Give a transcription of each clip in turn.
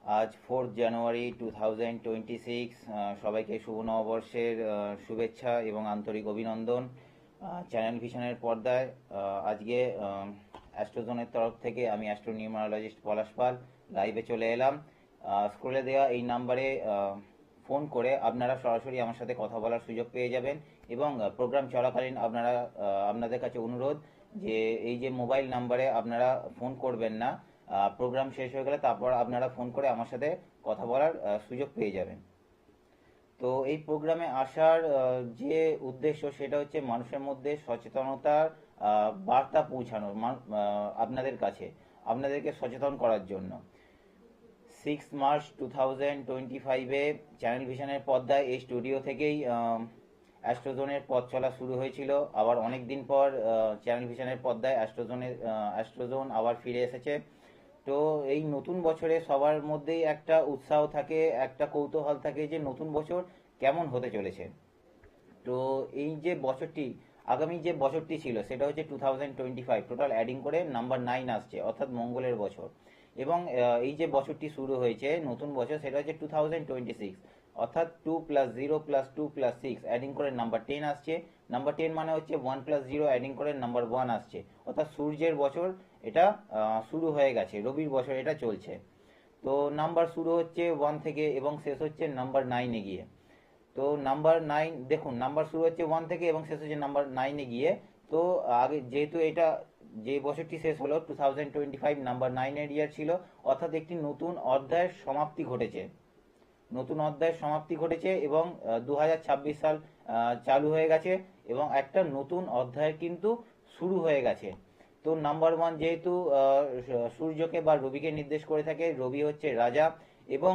আজ 4 জানুয়ারি 2026। সবাইকে শুভ নববর্ষের শুভেচ্ছা এবং আন্তরিক অভিনন্দন। চ্যানেল ভিশনের পর্দায় আজকে অ্যাস্ট্রোজনের তরফ থেকে আমি অ্যাস্ট্রো নিউমারোলজিস্ট পলাশ পাল লাইভে চলে এলাম। স্ক্রলে দেওয়া এই নাম্বারে ফোন করে আপনারা সরাসরি আমার সাথে কথা বলার সুযোগ পেয়ে যাবেন এবং প্রোগ্রাম চলাকালীন আপনাদের কাছে অনুরোধ যে এই যে মোবাইল নাম্বারে আপনারা ফোন করবেন না। প্রোগ্রাম শেষ হয়ে গেলে তারপর আপনারা ফোন করে আমার সাথে কথা বলার সুযোগ পেয়ে যাবেন। তো এই প্রোগ্রামে আসার যে উদ্দেশ্য সেটা হচ্ছে মানুষের মধ্যে সচেতনতার বার্তা পৌঁছানো, আপনাদের কাছে আপনাদেরকে সচেতন করার জন্য। 6 মার্চ 2025-এ চ্যানেল ভিশনের পর্দায় এই স্টুডিও থেকেই অ্যাস্ট্রোজোনের পথ চলা শুরু হয়েছিল। আবার অনেক দিন পর চ্যানেল ভিশনের পর্দায় অ্যাস্ট্রোজোন আবার ফিরে এসেছে। তো এই নতুন বছরে সবার মধ্যেই একটা উৎসাহ থাকে, একটা কৌতূহল থাকে যে নতুন বছর কেমন হতে চলেছে। তো এই যে বছরটি, আগামী যে বছরটি ছিল সেটা হচ্ছে 2025, টোটাল অ্যাডিং করে নাম্বার 9 আসছে, অর্থাৎ মঙ্গলের বছর। এবং এই যে বছরটি শুরু হয়েছে নতুন বছর সেটা হচ্ছে 2026, অর্থাৎ 2+0+2+6 অ্যাডিং করে নাম্বার 10 আসছে। নাম্বার 10 মানে হচ্ছে 1+0 অ্যাডিং করে নাম্বার 1 আসছে, অর্থাৎ সূর্যের বছর এটা শুরু হয়ে গেছে, রবির বছর এটা চলছে। তো নাম্বার শুরু হচ্ছে 1 থেকে এবং শেষ হচ্ছে নাম্বার 9-এ গিয়ে। তো নাম্বার 9, দেখুন নাম্বার শুরু হচ্ছে 1 থেকে এবং শেষ হচ্ছে নাম্বার 9-এ গিয়ে। তো আগে যেহেতু এটা যে বছরটি শেষ হলো 2025 নাম্বার 9-এর ইয়ার ছিল, অর্থাৎ একটি নতুন অধ্যায়ের সমাপ্তি ঘটেছে, নতুন অধ্যায়ের সমাপ্তি ঘটেছে এবং 2026 সাল চালু হয়ে গেছে এবং একটা নতুন অধ্যায় কিন্তু শুরু হয়ে গেছে। তো নাম্বার 1 যেহেতু সূর্যকে বা রবিকে নির্দেশ করে থাকে, রবি হচ্ছে রাজা। এবং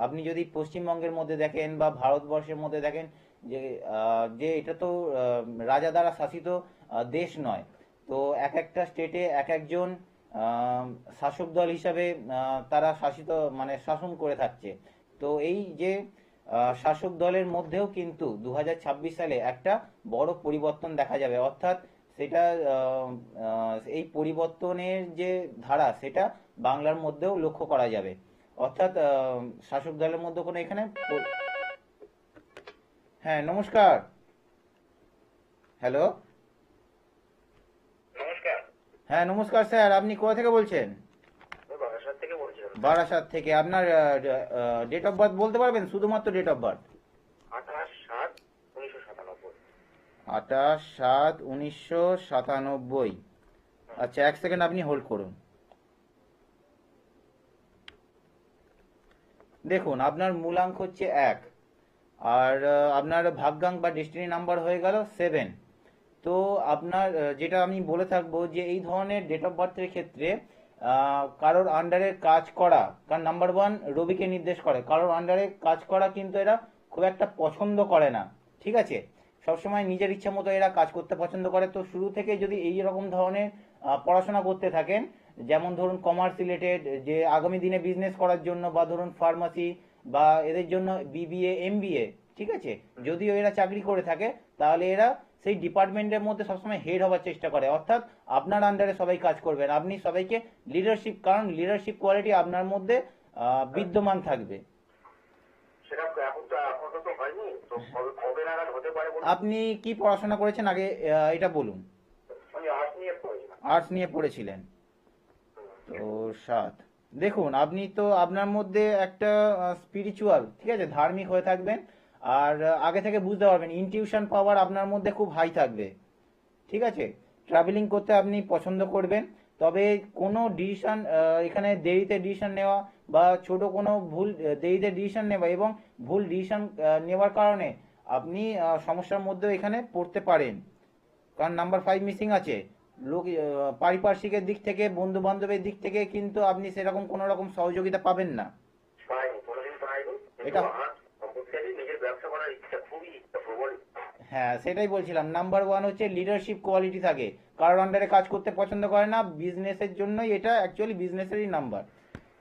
আপনি যদি পশ্চিমবঙ্গের মধ্যে দেখেন বা ভারতবর্ষের মধ্যে দেখেন যে এটা তো রাজা দ্বারা শাসিত দেশ নয়। তো এক একটা স্টেটে এক একজন শাসক দল হিসাবে তারা শাসিত মানে শাসন করে থাকছে। তো এই যে শাসক দলের মধ্যেও কিন্তু 2026 সালে একটা বড় পরিবর্তন দেখা যাবে, অর্থাৎ সেটা এই পরিবর্তনের যে ধারা সেটা বাংলার মধ্যেও লক্ষ্য করা যাবে। অর্থাৎ শাসক দলের মধ্যে কোনো এখানে হ্যাঁ, নমস্কার। হ্যালো। নমস্কার। হ্যাঁ নমস্কার স্যার, আপনি কোথা থেকে বলছেন? আমি বারাসাত থেকে বলছিলাম। বারাসাত থেকে। আপনার ডেট অফ বার্থ বলতে পারবেন, শুধুমাত্র ডেট অফ বার্থ? 28/7/1997। 28/7/1997। আচ্ছা, এক সেকেন্ড আপনি হোল্ড করুন। দেখুন আপনার মূলাঙ্ক হচ্ছে 1, আর আপনার ভাগ্যাঙ্ক বা ডেস্টিনি নাম্বার হয়ে গেল 7। তো আপনার যেটা আমি বলে থাকবো যে এই ধরনের ডেট অফ বার্থের ক্ষেত্রে কারোর আন্ডারে কাজ করা, কারণ নাম্বার 1 রবিকে নির্দেশ করে, কারোর আন্ডারে কাজ করা কিন্তু এরা খুব একটা পছন্দ করে না। ঠিক আছে, সবসময় নিজের ইচ্ছা মতো এরা কাজ করতে পছন্দ করে। তো শুরু থেকে যদি এই রকম ধরনের পড়াশোনা করতে থাকেন, যেমন ধরুন কমার্স রিলেটেড, যে আগামী দিনে বিজনেস করার জন্য, বা ধরুন ফার্মাসি বা এদের জন্য বিবিএ এমবিএ, ঠিক আছে, যদিও এরা চাকরি করে থাকে তাহলে এরা সেই ডিপার্টমেন্টের মধ্যে সবসময় হেড হওয়ার চেষ্টা করে, অর্থাৎ আপনার আন্ডারে সবাই কাজ করবেন, আপনি সবাইকে লিডারশিপ, কারণ লিডারশিপ কোয়ালিটি আপনার মধ্যে বিদ্যমান থাকবে। সেটা এখনো তো হয়নি, তো কবে কবে নাগাদ হতে পারে বলুন? আপনি কি পড়াশোনা করেছেন আগে, এটা বলুন। আমি আর্টস নিয়ে পড়েছিলাম। আর্টস নিয়ে পড়েছিলেন। তো 7, দেখুন আপনি তো আপনার মধ্যে একটা স্পিরিচুয়াল, ঠিক আছে, ধার্মিক হয়ে থাকবেন। আর আগে থেকে বুঝতে পারবেন ইনটিউশন পাওয়ার আপনার মধ্যে খুব হাই থাকবে। ঠিক আছে, ট্রাভেলিং করতে আপনি পছন্দ করবেন। তবে কোনো ডিসিশন এখানে দেরিতে ডিসিশন নেওয়া বা ছোট কোনো ভুল দেরিতে ডিসিশন নেওয়া এবং ভুল ডিসিশন নেওয়ার কারণে আপনি সমস্যার মধ্যেও এখানে পড়তে পারেন, কারণ নাম্বার 5 মিসিং আছে। লোক পারিপার্শ্বিকের দিক থেকে, বন্ধু বান্ধবের দিক থেকে কিন্তু আপনি সেরকম কোনো রকম সহযোগিতা পাবেন না। পাইনি, কোনোদিন পাইনি, কিন্তু এটা আমার অবশ্যই নিজের ব্যবসা করার ইচ্ছা, খুবই ইচ্ছা, প্রবল ইচ্ছা। হ্যাঁ, সেটাই বলছিলাম, নাম্বার 1 হচ্ছে লিডারশিপ কোয়ালিটি থাকে, কারোর আন্ডারে কাজ করতে পছন্দ করে না, বিজনেসের জন্যই এটা অ্যাকচুয়ালি বিজনেসেরই নাম্বার।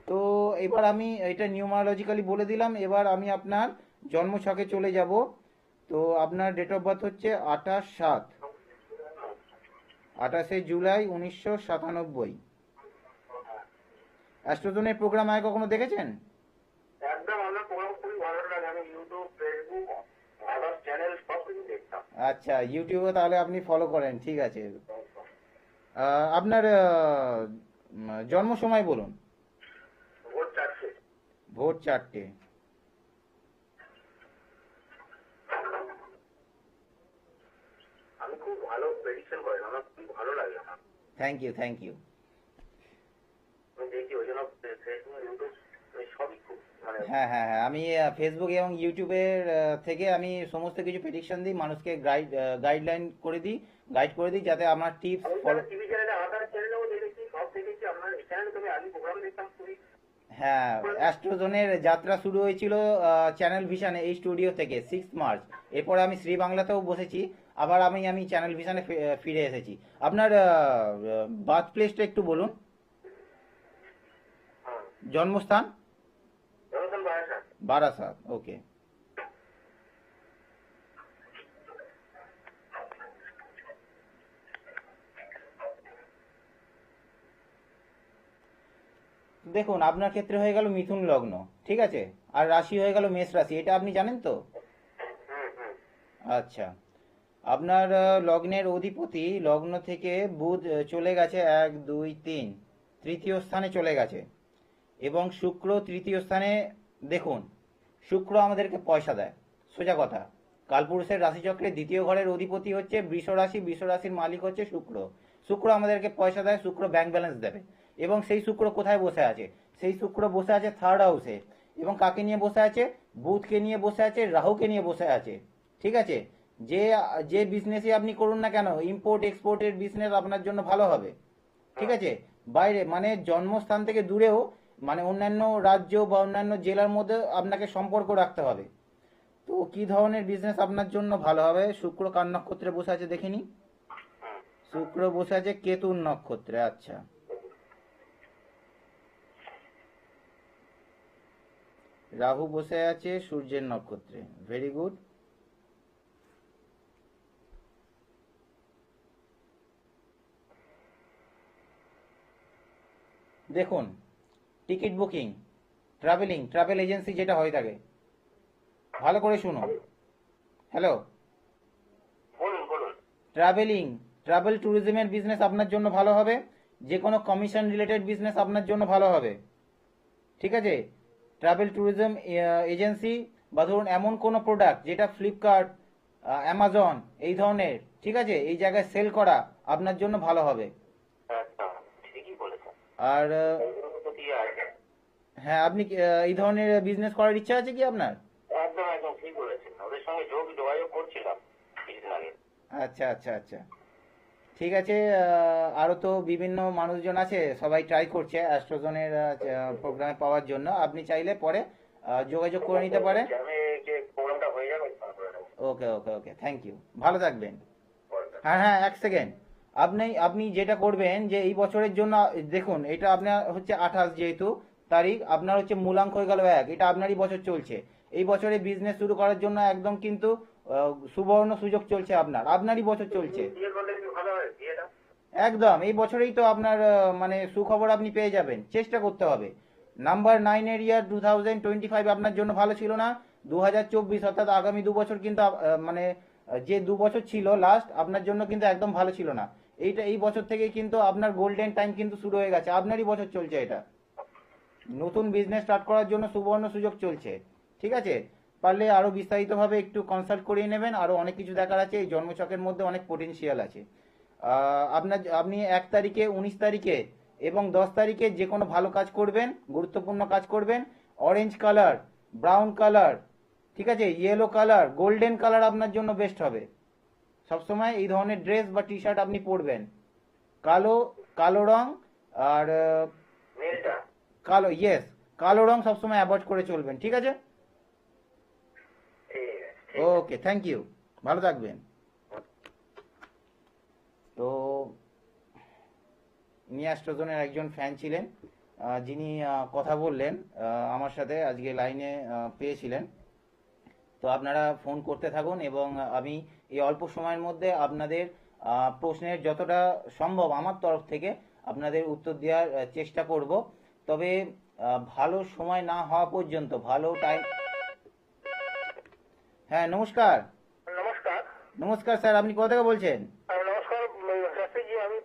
তো এবার আমি এটা নিউমারোলজিক্যালি বলে দিলাম, এবার আমি আপনার জন্মছকে চলে যাব। তো আপনার ডেট অফ বার্থ হচ্ছে 28/7/28 জুলাই 1997। অ্যাস্ট্রোজনের প্রোগ্রাম আগে কখনো দেখেছেন? একদম আপনার প্রোগ্রাম খুবই ভালো লাগে, আমি ইউটিউব, ফেসবুক, আদার্স চ্যানেল সব কিছু দেখতাম। আচ্ছা, ইউটিউবে তাহলে আপনি ফলো করেন, ঠিক আছে। আপনার জন্ম সময় বলুন। ভোর 4টে। ভোর 4টে। আমি খুব ভালো প্রেডিকশন করেন, আমার খুব ভালো লাগে। আমার থ্যাংক ইউ, থ্যাংক ইউ। আমি দেখি ওই জন্য ফেসবুক, ইউটিউব সবই খুব মানে হ্যাঁ হ্যাঁ হ্যাঁ, আমি ফেসবুক এবং ইউটিউবের থেকে আমি সমস্ত কিছু প্রেডিকশন দিই, মানুষকে গাইড করে দিই যাতে আমার টিপস আমি ফলো। টিভি চ্যানেলে, আদার চ্যানেলেও দেখেছি, সব দেখেছি। আপনার এই চ্যানেলে তো আমি আগে প্রোগ্রাম দেখতাম খুবই। হ্যাঁ, অ্যাস্ট্রোজনের যাত্রা শুরু হয়েছিল চ্যানেল ভিশনে, এই স্টুডিও থেকে 6 মার্চ। এরপরে আমি শ্রী বাংলাতেও বসেছি, আবার আমি চ্যানেল ভিশনে ফিরে এসেছি। আপনার বার্থ প্লেসটা একটু বলুন, হ্যাঁ, জন্মস্থান। জনসন বায়াসা। বারাসাত, ওকে। দেখুন, আপনার ক্ষেত্রে হয়ে গেল মিথুন লগ্ন, ঠিক আছে, আর রাশি হয়ে গেল মেষ রাশি, এটা আপনি জানেন তো? হুম হুম। আচ্ছা, আপনার লগ্নের অধিপতি লগ্ন থেকে বুধ চলে গেছে 1 2 3, তৃতীয় স্থানে চলে গেছে, এবং শুক্র তৃতীয় স্থানে। দেখুন, শুক্র আমাদেরকে পয়সা দেয়, সোজা কথা। কালপুরুষের রাশিচক্রে দ্বিতীয় ঘরের অধিপতি হচ্ছে বৃষ রাশি, বৃষ রাশির মালিক হচ্ছে শুক্র। শুক্র আমাদেরকে পয়সা দেয়, শুক্র ব্যাংক ব্যালেন্স দেবে। এবং সেই শুক্র কোথায় বসে আছে? সেই শুক্র বসে আছে 3rd হাউসে। এবং কাকে নিয়ে বসে আছে? বুধকে নিয়ে বসে আছে, রাহুকে নিয়ে বসে আছে, ঠিক আছে। যে যে বিজনেসই আপনি করুন না কেন, ইম্পোর্ট এক্সপোর্টের বিজনেস আপনার জন্য ভালো হবে, ঠিক আছে। বাইরে মানে জন্মস্থান থেকে দূরেও, মানে অন্যান্য রাজ্য বা অন্যান্য জেলার মধ্যে আপনাকে সম্পর্ক রাখতে হবে। তো কি ধরনের বিজনেস আপনার জন্য ভালো হবে? শুক্র কার নক্ষত্রে বসে আছে দেখিনি? শুক্র বসে আছে কেতুর নক্ষত্রে, আচ্ছা। রাহু বসে আছে সূর্যের নক্ষত্রে, ভেরি গুড। দেখুন, টিকিট বুকিং, ট্রাভেল এজেন্সি যেটা হয়ে থাকে, ভালো করে শুনুন। হ্যালো, বলুন বলুন। ট্রাভেল ট্যুরিজমের বিজনেস আপনার জন্য ভালো হবে। যে কোনো কমিশন রিলেটেড বিজনেস আপনার জন্য ভালো হবে, ঠিক আছে। ট্রাভেল ট্যুরিজম এজেন্সি, বা ধরুন এমন কোনো প্রোডাক্ট যেটা ফ্লিপকার্ট, অ্যামাজন এই ধরনের, ঠিক আছে, এই জায়গায় সেল করা আপনার জন্য ভালো হবে। একদম ঠিকই বলেছেন। আর এইগুলোর প্রতি আছে। হ্যাঁ, আপনি এই ধরনের বিজনেস করার ইচ্ছা আছে কি আপনার? একদম একদম ঠিক বলেছেন, ওদের সঙ্গে যোগাযোগ করছিলাম কিছুদিন আগে। আচ্ছা আচ্ছা আচ্ছা, ঠিক আছে। আরও তো বিভিন্ন মানুষজন আছে, সবাই ট্রাই করছে অ্যাস্ট্রোজনের প্রোগ্রামে পাওয়ার জন্য। আপনি চাইলে পরে যোগাযোগ করে নিতে পারেন। আমি যে প্রোগ্রামটা হয়ে যাবে ফোন করে দেবো। ওকে ওকে ওকে, থ্যাংক ইউ, ভালো থাকবেন। পরে। হ্যাঁ হ্যাঁ, 1 সেকেন্ড। আপনি যেটা করবেন যে এই বছরের জন্য, দেখুন এটা আপনার হচ্ছে 28 যেহেতু তারিখ, আপনার হচ্ছে মূলাঙ্ক হয়ে গেল 1, এটা আপনারই বছর চলছে। এই বছরে বিজনেস শুরু করার জন্য একদম কিন্তু সুবর্ণ সুযোগ চলছে, আপনারই বছর চলছে। বিয়ে করলে কি ভালো হয় বিয়েটা? একদম এই বছরেই তো আপনার মানে সুখবর আপনি পেয়ে যাবেন, চেষ্টা করতে হবে। নাম্বার 9 এর ইয়ার 2025 আপনার জন্য ভালো ছিল না। 2024 অর্থাৎ আগামী 2 বছর কিন্তু মানে যে 2 বছর ছিল লাস্ট, আপনার জন্য কিন্তু একদম ভালো ছিল না। এই বছর থেকে কিন্তু আপনার গোল্ডেন টাইম কিন্তু শুরু হয়ে গেছে, আপনারই বছর চলছে এটা। নতুন বিজনেস স্টার্ট করার জন্য সুবর্ণ সুযোগ চলছে, ঠিক আছে। পারলে আরো বিস্তারিতভাবে একটু কনসাল্ট করিয়ে নেবেন, আরো অনেক কিছু দেখার আছে, এই জন্মছকের মধ্যে অনেক পোটেনশিয়াল আছে। আপনি 1 তারিখে, 19 তারিখে এবং 10 তারিখে যে কোনো ভালো কাজ করবেন, গুরুত্বপূর্ণ কাজ করবেন। অরেঞ্জ কালার, ব্রাউন কালার, ঠিক আছে, ইয়েলো কালার, গোল্ডেন কালার আপনার জন্য বেস্ট হবে। সবসময় এই ধরনের ড্রেস বা টি শার্ট আপনি পরবেন। কালো, কালো রং, আর মেলটা। কালো, ইয়েস, কালো রং সবসময় অ্যাভয়েড করে চলবেন, ঠিক আছে। ঠিক আছে। ওকে, থ্যাংক ইউ, ভালো থাকবেন। তো ইনি অ্যাস্ট্রোজনের একজন ফ্যান ছিলেন, যিনি কথা বললেন আমার সাথে, আজকে লাইনে পেয়েছিলেন। তো আপনারা ফোন করতে থাকুন, এবং আমি এই অল্প সময়ের মধ্যে আপনাদের প্রশ্নের যতটা সম্ভব আমার তরফ থেকে আপনাদের উত্তর দেওয়ার চেষ্টা করব। তবে ভালো সময় না হওয়া পর্যন্ত, ভালো টাইম। হ্যাঁ, নমস্কার। নমস্কার। নমস্কার স্যার, আপনি কোথা থেকে বলছেন? নমস্কার শাস্ত্রীজি, আমি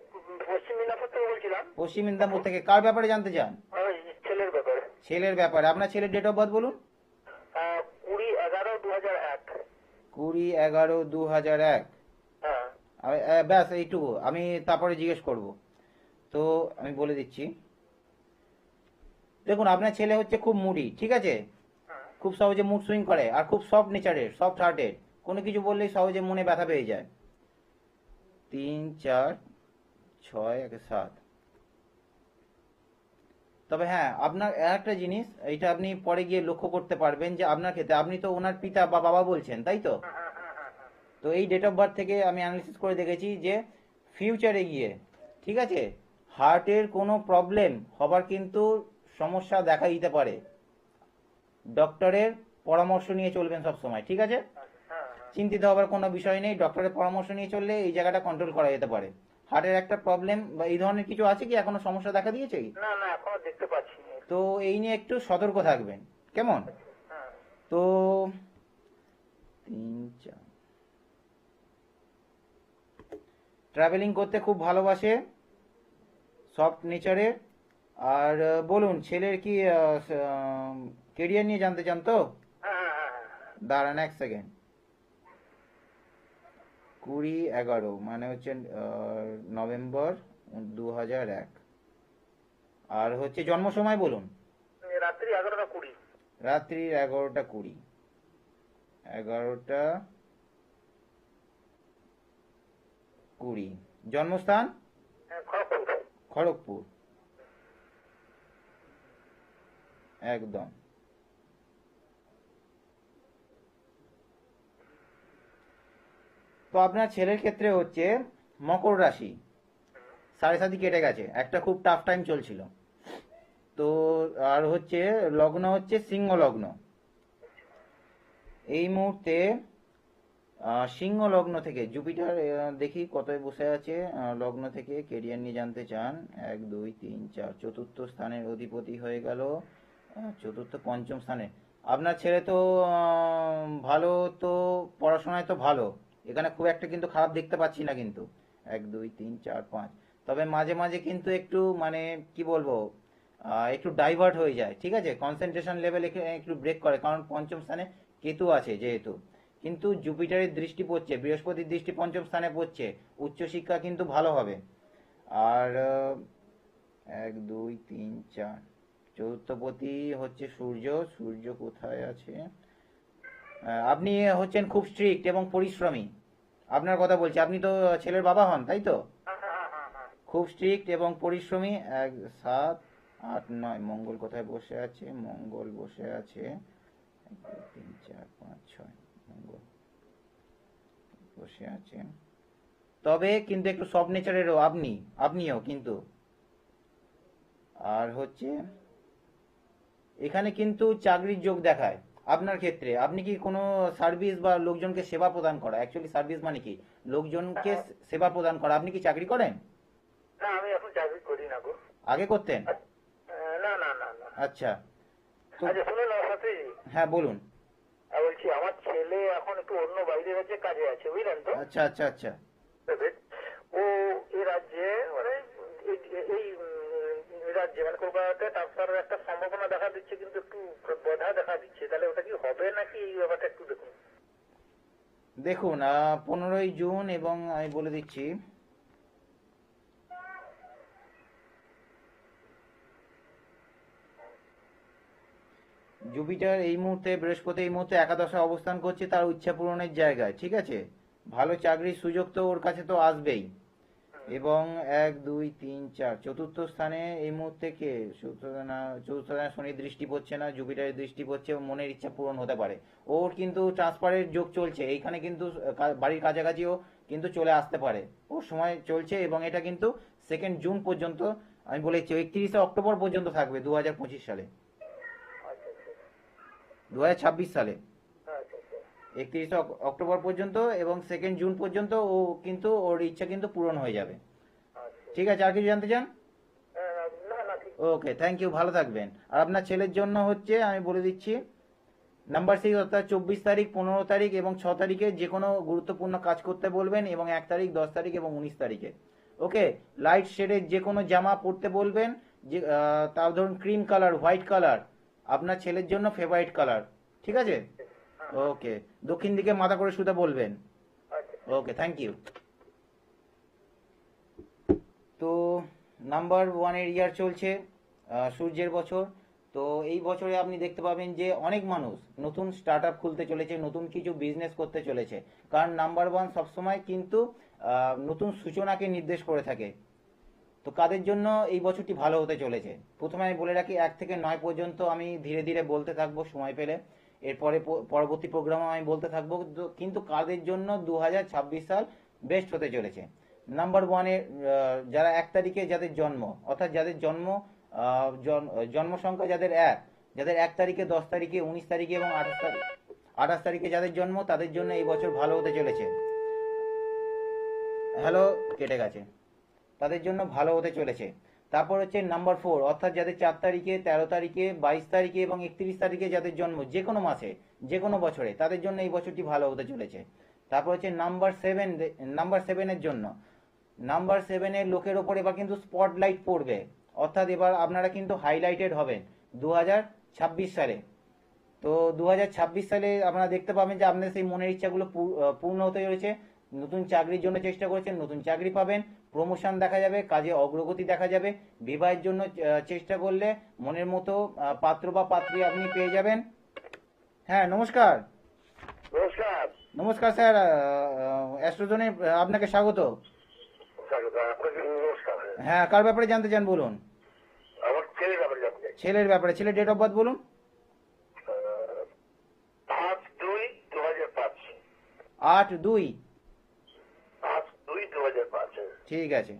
পশ্চিম মিদনাপুর থেকে বলছিলাম। পশ্চিম মেদিনীপুর থেকে। কার ব্যাপারে জানতে চান? আমার ছেলের ব্যাপারে। ছেলের ব্যাপারে। আপনার ছেলের ডেট অফ বার্থ বলুন। 20/11/2001। 20/11/2001। হ্যাঁ। ব্যাস এইটুকু, আমি তারপরে জিজ্ঞেস করব। তো আমি বলে দিচ্ছি। দেখুন, আপনার ছেলে হচ্ছে খুব মুডি, ঠিক আছে? খুব সহজে মুড সুইং করে, আর খুব সফট নেচারের, সফট হার্টেড। কোনো কিছু বললেই সহজে মনে ব্যথা পেয়ে যায়। 3 4 6 1 7। তবে হ্যাঁ, আপনার একটা জিনিস, এইটা আপনি পরে গিয়ে লক্ষ্য করতে পারবেন যে আপনার ক্ষেত্রে, আপনি তো ওনার পিতা বা বাবা বলছেন, তাই তো? তো এই ডেট অফ বার্থ থেকে আমি অ্যানালিসিস করে দেখেছি যে ফিউচারে গিয়ে, ঠিক আছে, হার্টের কোনো প্রবলেম হবার কিন্তু সমস্যা দেখা দিতে পারে। ডক্টরের পরামর্শ নিয়ে চলবেন সব সময়, ঠিক আছে? চিন্তিত হবার কোনো বিষয় নেই, ডক্টরের পরামর্শ নিয়ে চললে এই জায়গাটা কন্ট্রোল করা যেতে পারে। হার্টের একটা প্রবলেম বা এই ধরনের কিছু আছে কি, এখনো সমস্যা দেখা দিয়েছে কি? না না, এখনো দেখতে পাচ্ছি না। তো এই নিয়ে একটু সতর্ক থাকবেন, কেমন? হ্যাঁ। তো 3 4। ট্রাভেলিং করতে খুব ভালোবাসে, সফট নেচারের। আর বলুন, ছেলের কি কেরিয়ার নিয়ে জানতে চান তো? দাঁড়ান এক সেকেন্ড। 20/11 মানে হচ্ছে নভেম্বর 2001। আর হচ্ছে জন্ম সময় বলুন। রাত্রি 11টা 20। রাত্রি 11টা 20। 11টা 20। জন্মস্থান খড়গপুর। খড়গপুর। একদম। তো আপনার ছেলের ক্ষেত্রে হচ্ছে মকর রাশি, 7.5 কেটে গেছে, একটা খুব টাফ টাইম চলছিল। তো আর হচ্ছে লগ্ন হচ্ছে সিংহ লগ্ন। এই মুহূর্তে সিংহ লগ্ন থেকে জুপিটার, দেখি কতই বসে আছে। লগ্ন থেকে কেরিয়ার নিয়ে জানতে চান। 1 2 3 4, চতুর্থ স্থানের অধিপতি হয়ে গেল। চতুর্থ পঞ্চম স্থানে আপনার ছেলে তো ভালো, তো পড়াশোনায় তো ভালো, এখানে খুব একটা কিন্তু খারাপ দেখতে পাচ্ছি না কিন্তু। 1 2 3 4 5। তবে মাঝে মাঝে কিন্তু একটু মানে কি বলবো, একটু ডাইভার্ট হয়ে যায়, ঠিক আছে? কনসেন্ট্রেশন লেভেল একটু ব্রেক করে, কারণ পঞ্চম স্থানে কেতু আছে যেহেতু। কিন্তু জুপিটারের দৃষ্টি পড়ছে, বৃহস্পতির দৃষ্টি পঞ্চম স্থানে পড়ছে, উচ্চশিক্ষা কিন্তু ভালো হবে। আর 1 2 3 4, চতুর্থপতি হচ্ছে সূর্য। সূর্য কোথায় আছে? আপনি হচ্ছেন খুব স্ট্রিক্ট এবং পরিশ্রমী। আপনার কথা বলছি, আপনি তো ছেলের বাবা হন, তাই তো? খুব স্ট্রিক্ট এবং পরিশ্রমী। 1 7 8 9, মঙ্গল কোথায় বসে আছে? মঙ্গল বসে আছে 1 2 3 4 5 6, মঙ্গল বসে আছে। তবে কিন্তু একটু সফট নেচারেরও আপনিও কিন্তু। আর হচ্ছে এখানে কিন্তু চাকরির যোগ দেখায় আপনার ক্ষেত্রে। আপনি কি কোনো সার্ভিস বা লোকজনকে সেবা প্রদান করা, অ্যাকচুয়ালি সার্ভিস মানে কি, লোকজনকে সেবা প্রদান করা। আপনি কি চাকরি করেন? না, আমি এখন চাকরি করি না গো। আগে করতেন? না না না না। আচ্ছা। তো আচ্ছা শুনুন না শাস্ত্রীজি, হ্যাঁ বলুন। বলছি আমার ছেলে এখন একটু অন্য বাইরের রাজ্যে কাজে আছে, বুঝলেন তো? আচ্ছা আচ্ছা আচ্ছা। ও এই রাজ্যে মানে এই রাজ্যে মানে কলকাতাতে ট্রান্সফারের একটা সম্ভাবনা দেখা দিচ্ছে, কিন্তু একটু বাধা দেখা দিচ্ছে। তাহলে ওটা কি হবে নাকি, এই ব্যাপারটা একটু দেখুন। দেখুন, 15ই জুন, এবং আমি বলে দিচ্ছি জুপিটার এই মুহূর্তে, বৃহস্পতি এই মুহূর্তে একাদশে অবস্থান করছে তার ইচ্ছা পূরণের জায়গায়, ঠিক আছে? ভালো চাকরির সুযোগ তো ওর কাছে তো আসবেই। এবং 1 2 3 4, চতুর্থ স্থানে এই মুহূর্তে কে? চতুর্থ স্থানে শনির দৃষ্টি পড়ছে না, জুপিটারের দৃষ্টি পড়ছে, মনের ইচ্ছা পূরণ হতে পারে। ওর কিন্তু ট্রান্সফারের যোগ চলছে এইখানে, কিন্তু বাড়ির কাছাকাছিও কিন্তু চলে আসতে পারে, ওর সময় চলছে। এবং এটা কিন্তু 2 জুন পর্যন্ত, আমি বলেছি 31শে অক্টোবর পর্যন্ত থাকবে 2025 সালে, 2026 সালে 31শে অক্টোবর পর্যন্ত, এবং 2 জুন পর্যন্ত ও কিন্তু ওর ইচ্ছা কিন্তু পূরণ হয়ে যাবে। ঠিক আছে, আর কিছু জানতে চান? না না, ঠিক ওকে, থ্যাংক ইউ, ভালো থাকবেন। আর আপনার ছেলের জন্য হচ্ছে আমি বলে দিচ্ছি, নাম্বার 6 অর্থাৎ 24 তারিখ, 15 তারিখ এবং 6 তারিখে যে কোনো গুরুত্বপূর্ণ কাজ করতে বলবেন, এবং 1 তারিখ, 10 তারিখ এবং 19 তারিখে। ওকে, লাইট শেডের যে কোনো জামা পরতে বলবেন, যে তাও ধরুন ক্রিম কালার, হোয়াইট কালার আপনার ছেলের জন্য ফেভারিট কালার। ঠিক আছে? ওকে, দক্ষিণ দিকে মাথা করে শুতে বলবেন। আচ্ছা। ওকে, থ্যাংক ইউ। তো নাম্বার 1-এর ইয়ার চলছে, সূর্যের বছর। তো এই বছরে আপনি দেখতে পাবেন যে অনেক মানুষ নতুন স্টার্ট আপ খুলতে চলেছে, নতুন কিছু বিজনেস করতে চলেছে, কারণ নাম্বার 1 সবসময় কিন্তু নতুন সূচনাকে নির্দেশ করে থাকে। তো কাদের জন্য এই বছরটি ভালো হতে চলেছে, প্রথমে আমি বলে রাখি 1 থেকে 9 পর্যন্ত আমি ধীরে ধীরে বলতে থাকবো সময় পেলে, এরপরে পরবর্তী প্রোগ্রামে আমি বলতে থাকবো। কিন্তু কাদের জন্য 2026 সাল বেস্ট হতে চলেছে। নাম্বার 1-এ যারা 1 তারিখে যাদের জন্ম, অর্থাৎ যাদের জন্ম জন্ম সংখ্যা যাদের 1, যাদের 1 তারিখে, 10 তারিখে, 19 তারিখে এবং 28 তারিখ, 28 তারিখে যাদের জন্ম, তাদের জন্য এই বছর ভালো হতে চলেছে। হ্যালো, কেটে গেছে। তাদের জন্য ভালো হতে চলেছে। তারপর হচ্ছে নাম্বার 4, অর্থাৎ যাদের 4 তারিখে, 13 তারিখে, 22 তারিখে এবং 31 তারিখে যাদের জন্ম, যে কোনো মাসে, যে কোনো বছরে, তাদের জন্য এই বছরটি ভালো হতে চলেছে। তারপর হচ্ছে নাম্বার 7 এর জন্য, নাম্বার 7 এর লোকের ওপর এবার কিন্তু স্পটলাইট পড়বে, অর্থাৎ এবার আপনারা কিন্তু হাইলাইটেড হবেন 2026 সালে। তো 2026 সালে আপনারা দেখতে পাবেন যে আপনাদের সেই মনের ইচ্ছাগুলো পূর্ণ হতে চলেছে। নতুন চাকরির জন্য চেষ্টা করেছেন, নতুন চাকরি পাবেন, প্রমোশন দেখা যাবে, কাজে অগ্রগতি দেখা যাবে। বিবাহের জন্য চেষ্টা করলে মনের মতো পাত্র বা পাত্রী আপনি পেয়ে যাবেন। হ্যাঁ, নমস্কার। নমস্কার। নমস্কার স্যার, অ্যাস্ট্রোজনে আপনাকে স্বাগত। আপনাকে নমস্কার। হ্যাঁ, কার ব্যাপারে জানতে চান বলুন? আমার ছেলের ব্যাপারে জানতে চাই। ছেলের ব্যাপারে। ছেলের ডেট অফ বার্থ বলুন। 5/2/2005। 8/2। 5/2/2005। ঠিক আছে।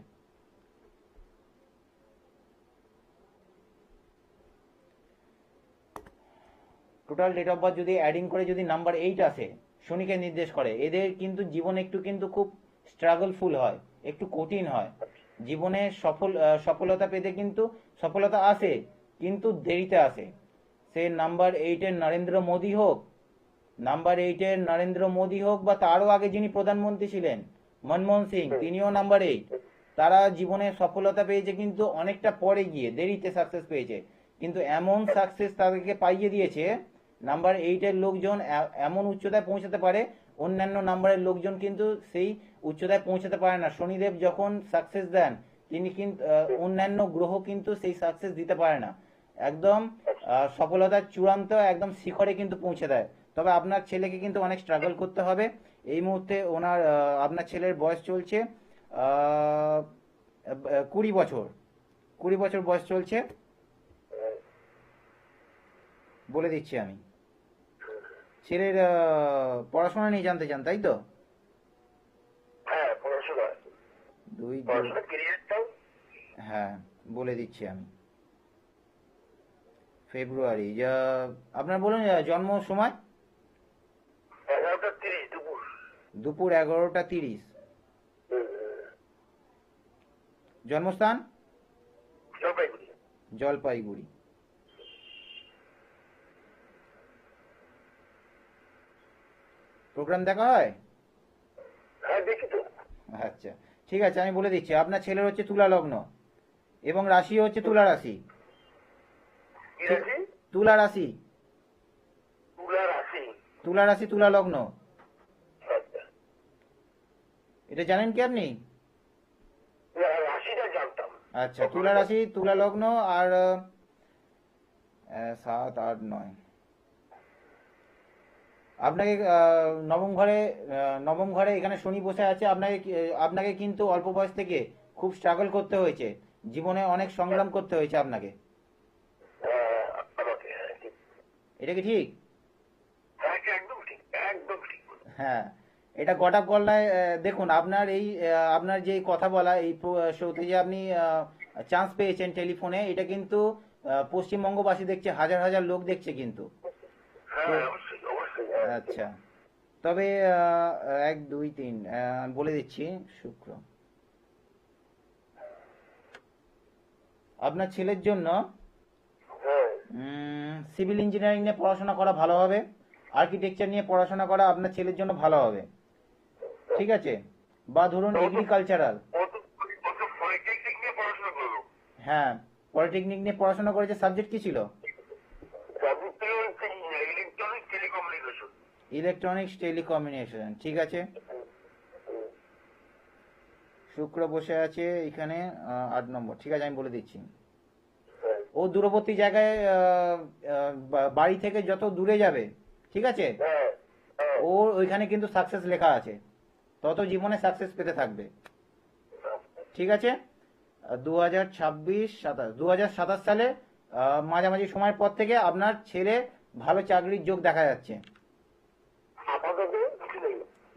টোটাল ডেট অফ বার্থ যদি অ্যাডিং করে যদি নাম্বার 8 আসে, শনিকে নির্দেশ করে, এদের কিন্তু জীবন একটু কিন্তু খুব স্ট্রাগলফুল হয়, একটু কঠিন হয়। জীবনে সফলতা পেতে কিন্তু সফলতা আসে, কিন্তু দেরিতে আসে। সে নাম্বার 8-এর নরেন্দ্র মোদী হোক, নাম্বার 8-এর নরেন্দ্র মোদী হোক, বা তারও আগে যিনি প্রধানমন্ত্রী ছিলেন মনমোহন সিং, তিনিও নাম্বার 8। তারা জীবনে সফলতা পেয়েছে কিন্তু অনেকটা পরে গিয়ে, দেরিতে সাকসেস পেয়েছে, কিন্তু এমন সাকসেস তাদেরকে পাইয়ে দিয়েছে, নাম্বার 8-এর লোকজন এমন উচ্চতায় পৌঁছাতে পারে, অন্যান্য নাম্বারের লোকজন কিন্তু সেই উচ্চতায় পৌঁছাতে পারে না। শনিদেব যখন সাকসেস দেন, তিনি কিন্তু অন্যান্য গ্রহ কিন্তু সেই সাকসেস দিতে পারে না। একদম সফলতার চূড়ান্ত একদম শিখরে কিন্তু পৌঁছে দেয়। তবে আপনার ছেলেকে কিন্তু অনেক স্ট্রাগল করতে হবে। এই মুহূর্তে আপনার ছেলের বয়স চলছে 20 বছর, 20 বছর বয়স চলছে। বলে দিচ্ছি আমি, ছেলের পড়াশোনা নিয়ে জানতে চান, তাই তো? হ্যাঁ, পড়াশোনা, দুই পড়াশোনা ক্যারিয়ারটাও। হ্যাঁ, বলে দিচ্ছি আমি। ফেব্রুয়ারি, আপনার বলুন জন্ম সময়। 11টা 30 দুপুর। দুপুর 11টা 30। জন্মস্থান জলপাইগুড়ি। জলপাইগুড়ি। প্রোগ্রাম দেখা হয়? হ্যাঁ, দেখি তো। আচ্ছা, ঠিক আছে, আমি বলে দিচ্ছি। আপনার ছেলের হচ্ছে তুলা লগ্ন এবং রাশি হচ্ছে তুলা রাশি। কি রাশি? তুলা রাশি। তুলা রাশি। তুলা রাশি, তুলা লগ্ন। আচ্ছা, এটা জানেন কি আপনি? রাশিটা জানতাম। আচ্ছা, তুলা রাশি, তুলা লগ্ন, আর 7, 8, 9 আপনাকে নবম ঘরে এখানে শনি বসে আছে। আপনাকে কিন্তু অল্প বয়স থেকে খুব স্ট্রাগল করতে হয়েছে, জীবনে অনেক সংগ্রাম করতে হয়েছে আপনাকে। আমাকে, হ্যাঁ, ঠিক। এটা কি ঠিক? হ্যাঁ, একদম ঠিক, একদম ঠিক। হ্যাঁ, এটা গট আপ গলায় দেখুন, আপনার যে কথা বলা এই শোতে যে আপনি চান্স পেয়েছেন টেলিফোনে, এটা কিন্তু পশ্চিমবঙ্গবাসী দেখছে, হাজার হাজার লোক দেখছে কিন্তু। হ্যাঁ, অবশ্যই, অবশ্যই, হ্যাঁ। আচ্ছা, তবে 1, 2, 3 বলে দিচ্ছি। শুক্র, আপনার ছেলের জন্য হ্যাঁ। সিভিল ইঞ্জিনিয়ারিং নিয়ে পড়াশোনা করা ভালো হবে, আর্কিটেকচার নিয়ে পড়াশোনা করা আপনার ছেলের জন্য ভালো হবে, ঠিক আছে? বা ধরুন এগ্রিকালচারাল, পলিটেকনিক নিয়ে পড়াশোনা করবো। হ্যাঁ পলিটেকনিক নিয়ে পড়াশোনা করেছে, সাবজেক্ট কি ছিল? Electronic telecommunication. ইলেকট্রনিক্স টেলিকমিউনিকেশন, ঠিক আছে। শুক্র বসে আছে এখানে 8 নম্বর, ঠিক আছে আমি বলে দিচ্ছি। ও দূরবর্তী জায়গায় বাড়ি থেকে যত দূরে যাবে, ঠিক আছে, ও ওইখানে কিন্তু সাকসেস লেখা আছে, তত জীবনে সাকসেস পেতে থাকবে, ঠিক আছে। 2027 সালে মাঝামাঝি সময়ের পর থেকে আপনার ছেলে ভালো চাকরির যোগ দেখা যাচ্ছে।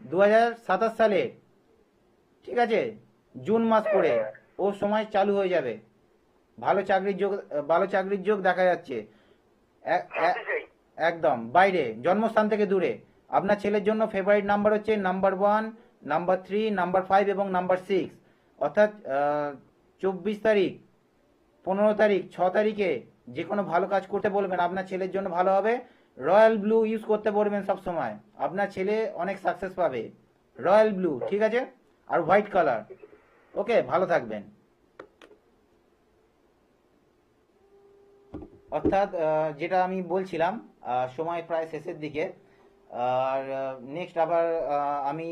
2027 সালে, ঠিক আছে, জুন মাস করে ওর সময় চালু হয়ে যাবে, ভালো চাকরির যোগ দেখা যাচ্ছে। একদম বাইরে, জন্মস্থান থেকে দূরে। আপনার ছেলের জন্য ফেভারিট নাম্বার হচ্ছে নাম্বার 1, নাম্বার 3, নাম্বার 5 এবং নাম্বার 6, অর্থাৎ 24 তারিখ, 15 তারিখ, 6 তারিখে যে কোনো ভালো কাজ করতে বলবেন, আপনার ছেলের জন্য ভালো হবে। রয়্যাল ব্লু ইউজ করতে বলবেন সব সময়, আপনার ছেলে অনেক সাকসেস পাবে। রয়্যাল ব্লু, ঠিক আছে, আর হোয়াইট কালার। ওকে, ভালো থাকবেন। অর্থাৎ যেটা আমি বলছিলাম, সময় প্রায় শেষের দিকে, আর নেক্সট আবার আমি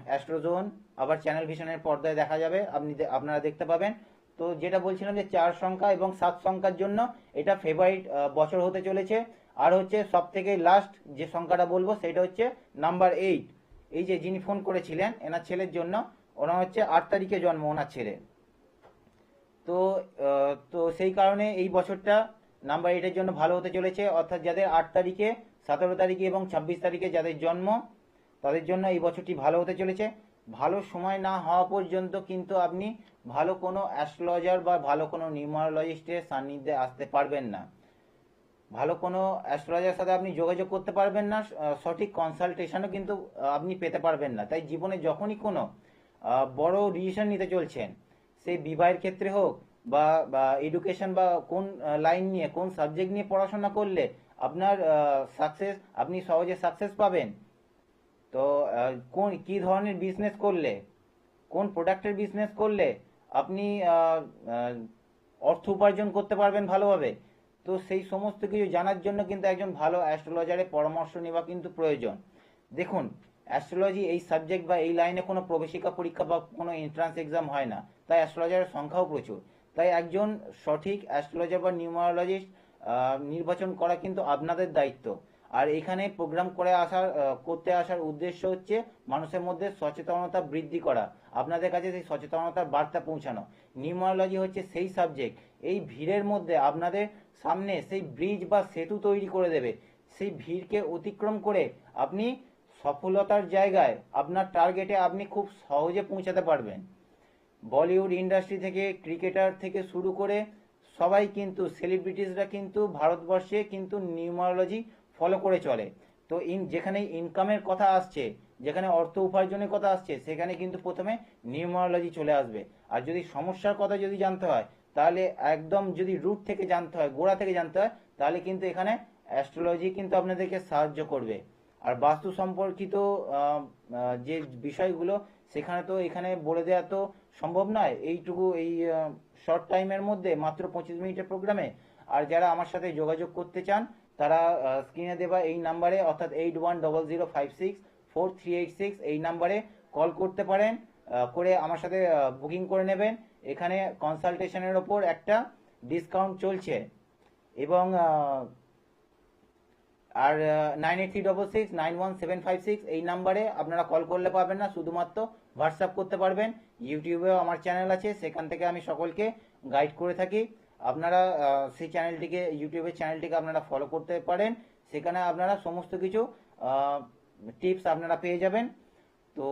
অ্যাস্ট্রোজোন আবার চ্যানেল ভিশনের পর্দায় দেখা যাবে, আপনারা দেখতে পাবেন। তো যেটা বলছিলাম যে 4 সংখ্যা এবং 7 সংখ্যার জন্য এটা ফেভারিট বছর হতে চলেছে। আর হচ্ছে সব থেকে লাস্ট যে সংখ্যাটা বলবো সেটা হচ্ছে নাম্বার 8। এই যে যিনি ফোন করেছিলেন এনার ছেলের জন্য, ওনার হচ্ছে 8 তারিখে জন্ম ওনার ছেলে। তো সেই কারণে এই বছরটা নাম্বার 8-এর জন্য ভালো হতে চলেছে। অর্থাৎ যাদের 8 তারিখে, 17 তারিখে এবং 26 তারিখে যাদের জন্ম, তাদের জন্য এই বছরটি ভালো হতে চলেছে। ভালো সময় না হওয়া পর্যন্ত কিন্তু আপনি ভালো কোনো অ্যাস্ট্রোলজার বা ভালো কোনো নিউমারোলজিস্টের সান্নিধ্যে আসতে পারবেন না, ভালো কোনো অ্যাস্ট্রোলজার সাথে আপনি যোগাযোগ করতে পারবেন না, সঠিক কনসালটেশনও কিন্তু আপনি পেতে পারবেন না। তাই জীবনে যখনই কোনো বড় ডিসিশন নিতে চলছেন, সেই বিবাহের ক্ষেত্রে হোক বা এডুকেশন বা কোন লাইন নিয়ে, কোন সাবজেক্ট নিয়ে পড়াশোনা করলে আপনার আপনি সহজে সাকসেস পাবেন, তো কি ধরনের বিজনেস করলে, কোন প্রোডাক্টের বিজনেস করলে আপনি অর্থ উপার্জন করতে পারবেন ভালোভাবে, তো সেই সমস্ত কিছু জানার জন্য কিন্তু একজন ভালো অ্যাস্ট্রোলজারের পরামর্শ নেওয়া কিন্তু প্রয়োজন। দেখুন, অ্যাস্ট্রোলজি এই সাবজেক্ট বা এই লাইনে কোনো প্রবেশিকা পরীক্ষা বা কোনো এন্ট্রান্স এক্সাম হয় না, তাই অ্যাস্ট্রোলজারের সংখ্যাও প্রচুর। তাই একজন সঠিক অ্যাস্ট্রোলজার বা নিউমারোলজিস্ট নির্বাচন করা কিন্তু আপনাদের দায়িত্ব। আর এখানে প্রোগ্রাম করতে আসার উদ্দেশ্য হচ্ছে মানুষের মধ্যে সচেতনতা বৃদ্ধি করা, আপনাদের কাছে সেই সচেতনতার বার্তা পৌঁছানো। নিউমারোলজি হচ্ছে সেই সাবজেক্ট, এই ভিড়ের মধ্যে আপনাদের সামনে সেই ব্রিজ বা সেতু তৈরি করে দেবে। সেই ভিড়কে অতিক্রম করে আপনি সফলতার জায়গায়, আপনার টার্গেটে আপনি খুব সহজে পৌঁছাতে পারবেন। বলিউড ইন্ডাস্ট্রি থেকে, ক্রিকেটার থেকে শুরু করে সবাই কিন্তু, সেলিব্রিটিসরা কিন্তু ভারতবর্ষে কিন্তু নিউমারোলজি ফলো করে চলে। তো যেখানে ইনকামের কথা আসছে, যেখানে অর্থ উপার্জনের কথা আসছে, সেখানে কিন্তু প্রথমে নিউমারোলজি চলে আসবে। আর যদি সমস্যার কথা যদি জানতে হয়, তাহলে একদম যদি রুট থেকে জানতে হয়, গোড়া থেকে জানতে হয়, তাহলে কিন্তু এখানে অ্যাস্ট্রোলজি কিন্তু আপনাদেরকে সাহায্য করবে। আর বাস্তু সম্পর্কিত যে বিষয়গুলো, সেখানে তো এখানে বলে দেওয়া তো সম্ভব নয় এইটুকু, এই শর্ট টাইমের মধ্যে, মাত্র 25 মিনিটের প্রোগ্রামে। আর যারা আমার সাথে যোগাযোগ করতে চান, তারা স্ক্রিনে দেওয়া এই নাম্বারে, অর্থাৎ 8100564386 এই নাম্বারে কল করতে পারেন, করে আমার সাথে বুকিং করে নেবেন। এখানে কনসালটেশনের ওপর একটা ডিসকাউন্ট চলছে। এবং আর 9836691756 এই নাম্বারে আপনারা কল করলে পাবেন না, শুধুমাত্র হোয়াটসঅ্যাপ করতে পারবেন। ইউটিউবেও আমার চ্যানেল আছে, সেখান থেকে আমি সকলকে গাইড করে থাকি। আপনারা সেই চ্যানেলটিকে, ইউটিউবের চ্যানেলটিকে আপনারা ফলো করতে পারেন, সেখানে আপনারা সমস্ত কিছু টিপস আপনারা পেয়ে যাবেন। তো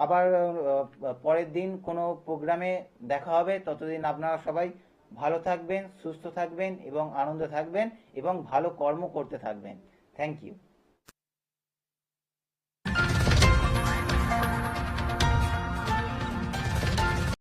আবার পরের দিন কোনো প্রোগ্রামে দেখা হবে, ততদিন আপনারা সবাই ভালো থাকবেন, সুস্থ থাকবেন এবং আনন্দে থাকবেন এবং ভালো কর্ম করতে থাকবেন। Thank you.